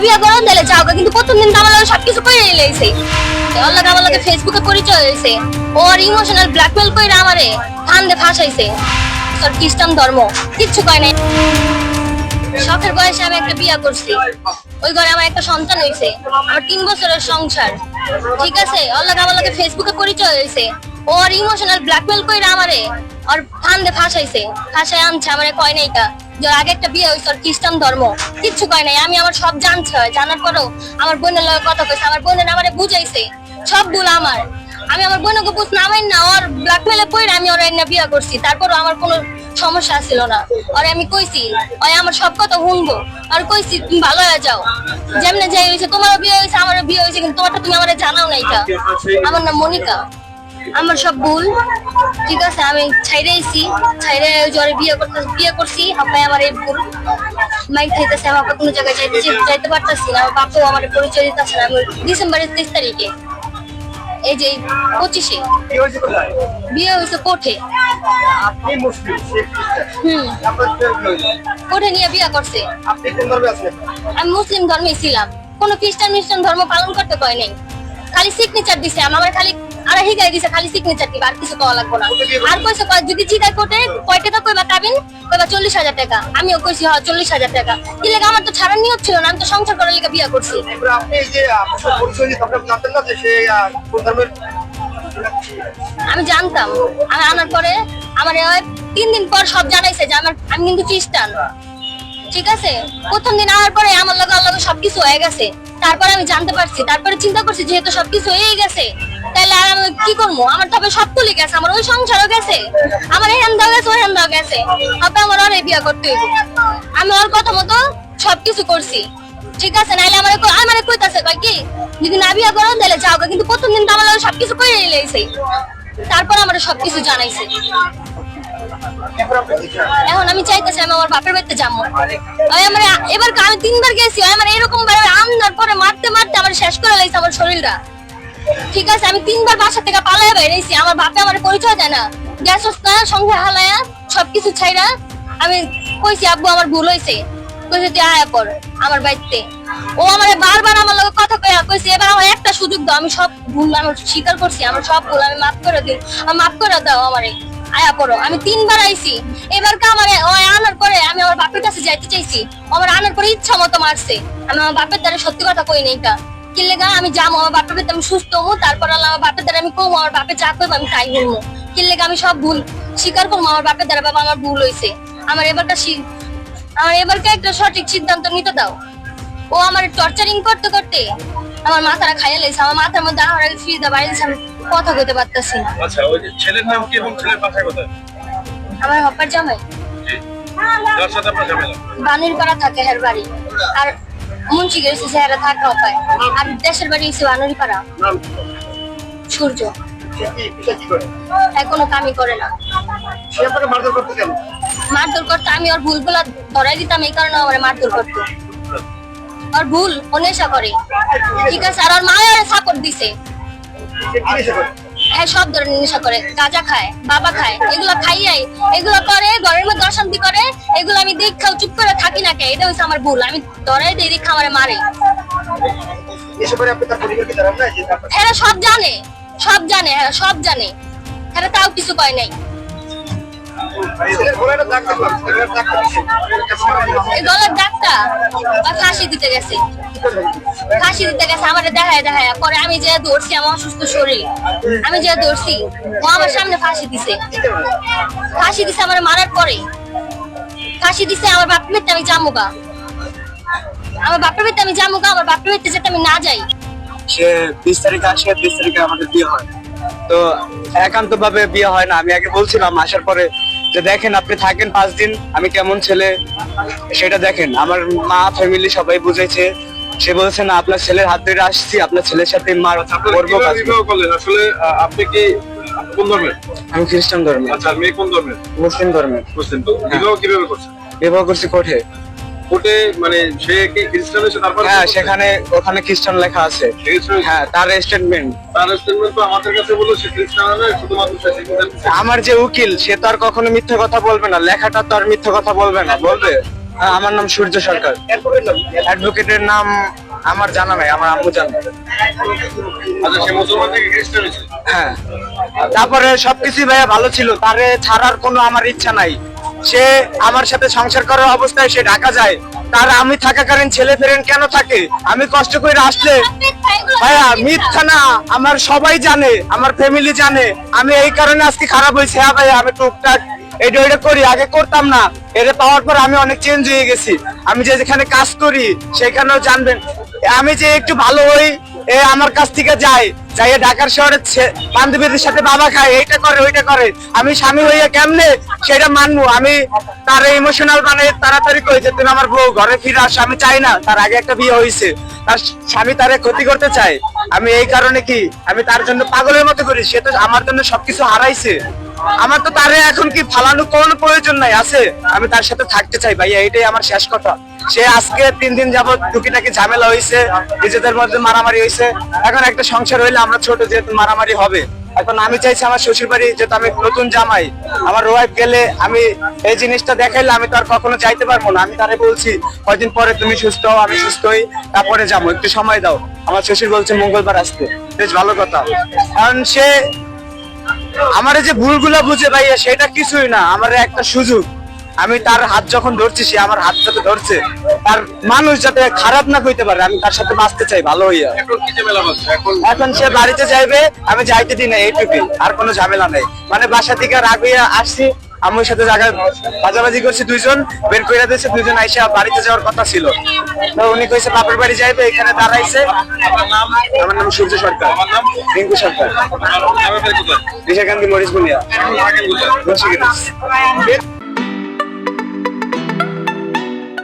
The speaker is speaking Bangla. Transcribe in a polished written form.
বিয়া করো তাহলে যাও, কিন্তু প্রথম দিন আমার লগে সবকিছু করে এলাইছে। আমার লগে ফেসবুকে পরিচয় হয়েছে, ওর ইমোশনাল ব্ল্যাকমেল কইরা আমারে ফান্দে ফাঁসাইছে। তোর খ্রিস্টান ধর্ম কিচ্ছু কয় নাই। শখের বয়সে আমি একটা বিয়া করছি, ওই ঘরে আমার একটা সন্তান হয়েছে, আমার 3 বছরের সংসার। ঠিক আছে, আমার লগে ফেসবুকে পরিচয় হয়েছে, ওর ইমোশনাল ব্ল্যাকমেল কইরা আমারে আর ফান্দে ফাঁসাইছে, ফাঁসায় আনছে আমারে। কয় নাই কা যে আগে একটা বিয়ে হয়েছে, ওর খ্রিস্টান ধর্ম কিচ্ছু কয় নাই। আমি আমার সব জানছি, জানার পরেও আমার বোনের লগে কথা কইছে, আমার বোনের আমারে বুঝাইছে সব ভুল আমার। আমি আমার বোনকে বুঝ নামাই না, ওর ব্ল্যাকমেলে পইরা আমি ওর এনে বিয়ে করছি। তারপরও আমার কোনো সমস্যা ছিল না। আর আমি কইছি ওই আমার সব কথা শুনবো, আর কইছি তুমি ভালো হয়ে যাও, যেমনে যাই হয়েছে তোমারও বিয়ে হয়েছে আমারও বিয়ে হয়েছে, কিন্তু তোমারটা তুমি আমার জানাও না। এটা আমার নাম মনিকা, আমার সব ভুল। ঠিক আছে, আমি ছাইরে আইছি, ছাইরে জ্বরে বিয়ে করছি। আব্বাই আমার এই ভুল মাইক খাইতেছে, আমাকে কোনো জায়গায় যাইতে পারতাছি না। আমার বাপু আমার পরিচয় দিতেছে না। আমি ডিসেম্বরের 23 তারিখে, এই যে 25-এ বিয়ে হয়েছে কোঠে। কোঠে নিয়ে বিয়ে করছে। আমি মুসলিম ধর্মে ছিলাম, কোন খ্রিস্টান ধর্ম পালন করতে কয় নাই, খালি সিগনেচার দিছে আমার, খালি আর হিগাই দিছে খালি সিগনেচার দিবা, আর কিছু পাওয়া লাগবে না। আর কইছে যদি জিগাই কোটে কয় টাকা কইবা কাবিন, কইবা 40,000 টাকা। আমিও কইছি হ্যাঁ 40,000 টাকা। কি লাগে আমার তো ছাড়ার নিয়ত ছিল না, আমি তো সংসার করার লিগে বিয়ে করছি। আপনি এই যে আপনার পরিচয় দিতে আপনি জানতেন না যে সে কোন ধর্মের? আমি জানতাম। আমি আনার পরে আমার 3 দিন পর সব জানাইছে যে আমি কিন্তু খ্রিস্টান। ঠিক আছে, প্রথম দিন আনার পরে আমার লগে আল্লাহ সবকিছু হয়ে গেছে। তারপরে আমি জানতে পারছি, তারপরে চিন্তা করছি যেহেতু সবকিছু হয়ে গেছে তাহলে আর আমি কি করবো। আমার তবে সব তুলে গেছে, আমার ওই সংসারও গেছে, আমার এই হ্যান্দাও গেছে, ওই হ্যান্দাও গেছে। তবে আমার ওর বিয়ে করতে হইব। আমি ওর কথা মতো সবকিছু করছি। ঠিক আছে, নাইলে আমার কইতাছে কয় কি যদি না বিয়ে করো তাহলে যাও, কিন্তু প্রথম দিন তো আমার লগে সবকিছু করে এলাইছে। তারপর আমার সবকিছু জানাইছে। এখন আমি চাইতেছি আমি আমার বাপের বাড়িতে যাবো। এবার আমি 3 বার গেছি, আমার এরকম ভাবে আন্দার পরে মারতে মারতে আমার শেষ করে লাইছে আমার শরীরটা। ঠিক আছে, আমি 3 বার বাসা থেকে পালাইয়া বেরিয়েছি, আমার বাপে আমার পরিচয় দেয় না, গ্যাস সঙ্গে হালায়া সবকিছু ছাইরা। আমি কইছি আব্বু আমার ভুল হয়েছে, কইছে তুই আয়া পর আমার বাড়িতে। ও আমার বারবার আমার লগে কথা কইছে এবার আমার একটা সুযোগ দাও, আমি সব ভুল আমি স্বীকার করছি, আমার সব ভুল আমি মাফ করে দিও, মাফ করে দাও আমারে, আয়া পড়ো। আমি 3 বার আইছি, এবার আমারে আনার পরে আমি আমার বাপের কাছে যাইতে চাইছি, আমার আনার পরে ইচ্ছা মতো মারছে। আমি আমার বাপের দ্বারা সত্যি কথা কই নাই। এটা কি লেগা আমি যাবো আমার বাপের বাড়িতে, আমি সুস্থ হবো, তারপর আমার বাপের দ্বারা আমি কমো, আমার বাপে যা করবো আমি তাই বলবো। কি লেগা আমি সব ভুল স্বীকার করবো আমার বাপের দ্বারা, বাবা আমার ভুল হয়েছে, আমার এবারকে একটা সঠিক সিদ্ধান্ত নিতে দাও। ও আমার টর্চারিং করতে করতে আমার মাথাটা খাইয়া লেগেছে, আমার মাথার মধ্যে আমার ফিরে বাড়িতে আমি কথা কইতে পারতেছি না। আচ্ছা, ওই যে ছেলের নাম কি এবং ছেলের বাসা কোথায়? আমার হপ্পার জামাই যার সাথে আপনার ঝামেলা? বানির পাড়া থাকে হের বাড়ি, আর মুন্সি গেছে সেহারা থাকা হপায়, আর দেশের বাড়ি হচ্ছে বানুরি পাড়া। সূর্য কোনো কামই করে না। সে আপনাকে মারধর করতে কেন? মারধর করতে আমি ওর ভুলগুলা ধরাই দিতাম, এই কারণে আমার মারধর করতো। ওর ভুল ও নেশা করে। ঠিক আছে, আর ওর মা সাপোর্ট দিছে। হ্যাঁ, সব ধরনের নেশা করে, গাঁজা খায়, বাবা খায়, এগুলো খাইয়াই এগুলো করে, ঘরের মধ্যে অশান্তি করে। এগুলো আমি দেখাও চুপ করে থাকি না কে, এটা হচ্ছে আমার ভুল। আমি ধরাই দিই, দেখা আমার মারে। এরা সব জানে, সব জানে, এরা সব জানে, এরা তাও কিছু কয় নাই। গলার ডাক্তার ফাঁসি দিতে গেছে, আমার দেখায় পরে আমি যে দৌড়ছি, আমার অসুস্থ শরীর, আমি যে দৌড়ছি ও আমার সামনে ফাঁসি দিছে আমার মারার পরে। ফাঁসি দিছে আমার বাপের বাড়িতে আমি যামুগা, আমার বাপের বাড়িতে আমি যামুগা, আমার বাপের বাড়িতে যেতে আমি না যাই। সে 20 তারিখে আসে, 20 তারিখে আমাদের বিয়ে হয়। তো একান্ত ভাবে বিয়ে হয় না। আমি আগে বলছিলাম আসার পরে যে দেখেন আপনি থাকেন 5 দিন, আমি কেমন ছেলে সেটা দেখেন। আমার মা ফ্যামিলি সবাই বুঝেছে। সে বলছে না আপনার ছেলের হাত ধরে আসছি, আপনার ছেলের সাথে মার করবো। আসলে আপনি কি কোন ধর্মের? আমি খ্রিস্টান ধর্মের। আচ্ছা, মেয়ে কোন ধর্মের? মুসলিম ধর্মের। মুসলিম। তো বিবাহ কিভাবে করছেন? বিবাহ করছি কোঠে। কোটে মানে সে কি খ্রিস্টান হয়েছে? তারপর হ্যাঁ, সেখানে ওখানে খ্রিস্টান লেখা আছে। হ্যাঁ, তার স্টেটমেন্ট তো আমাদের কাছে বললো সে খ্রিস্টান হলে শুধুমাত্র আমার যে উকিল সে তো আর কখনো মিথ্যা কথা বলবে না, লেখাটা তো আর মিথ্যা কথা বলবে না, বলবে। আমার নাম সূর্য সরকার। এরপরের নাম কি? অ্যাডভোকেটের নাম আমার জানা নাই, আমার আম্মু জানে। আচ্ছা, সে মুসলমান থেকে খ্রিস্টান হয়েছে। হ্যাঁ, তারপরে সবকিছু ভাইয়া ভালো ছিল, তারে ছাড়ার কোনো আমার ইচ্ছা নাই। সে আমার সাথে সংসার করার অবস্থায় সে ঢাকা যায়, তার আমি থাকাকালীন ছেলে ফেরেন কেন থাকে? আমি কষ্ট করে আসলে ভাইয়া মিথ্যা না, আমার সবাই জানে, আমার ফ্যামিলি জানে। আমি এই কারণে আজকে খারাপ হয়েছে। হ্যাঁ ভাইয়া, আমি টুকটাক এটা ওইটা করি, আগে করতাম না। এটা পাওয়ার পর আমি অনেক চেঞ্জ হয়ে গেছি। আমি যে যেখানে কাজ করি সেখানেও জানবেন, আমি যে একটু ভালো হই, এ আমার কাছ থেকে যায় যাই ঢাকার শহরে বান্ধবীদের সাথে বাবা খায়, এইটা করে ওইটা করে। আমি স্বামী হইয়া কেমনে সেটা মানবো? আমি তার ইমোশনাল মানে তাড়াতাড়ি কই যে তুমি আমার বউ, ঘরে ফিরে আসো। আমি চাই না, তার আগে একটা বিয়ে হয়েছে, তার স্বামী তারে ক্ষতি করতে চায়। আমি এই কারণে কি আমি তার জন্য পাগলের মতো করি। সে তো আমার জন্য সবকিছু হারাইছে, আমার তো তারে এখন কি ফালানো কোনো প্রয়োজন নাই আছে। আমি তার সাথে থাকতে চাই ভাইয়া, এটাই আমার শেষ কথা। সে আজকে 3 দিন যাবত টুকিটাকি ঝামেলা হয়েছে, নিজেদের মধ্যে মারামারি হয়েছে। এখন একটা সংসার হইলে আমরা ছোট, যেহেতু মারামারি হবে। এখন আমি চাইছি আমার শ্বশুর বাড়ি, যেহেতু আমি নতুন জামাই, আমার ওয়াইফ গেলে আমি এই জিনিসটা দেখাইলে আমি তো আর কখনো যাইতে পারবো না। আমি তারে বলছি কয়দিন পরে তুমি সুস্থ হও, আমি সুস্থ হই, তারপরে যাবো, একটু সময় দাও। আমার শ্বশুর বলছে মঙ্গলবার আসতে, বেশ ভালো কথা। কারণ সে আমার যে ভুলগুলা বুঝে ভাইয়া, সেটা কিছুই না, আমার একটা সুযোগ। আমি তার হাত যখন ধরছি, সে আমার হাত যাতে ধরছে, তার মানুষ যাতে খারাপ না কইতে পারে, আমি তার সাথে বাঁচতে চাই ভালো হইয়া। এখন কি ঝামেলা হচ্ছে? এখন সে বাড়িতে যাইবে, আমি যাইতে দিই না, এইটুকুই, আর কোনো ঝামেলা নাই। মানে বাসা থেকে রাগ হইয়া আসছি, আম্মুর সাথে জায়গায় বাজাবাজি করছি, 2 জন বের করে দিয়েছে, 2 জন আইসা বাড়িতে যাওয়ার কথা ছিল। তো উনি কইছে বাপের বাড়ি যাইবে, এখানে দাঁড়াইছে। আমার নাম সূর্য সরকার। রিঙ্কু সরকার। আমার বাড়ি কোথায়? রিশাকান্তি মরিচ বলিয়া। এখন থাকেন কোথায়? মুন্সিগঞ্জ।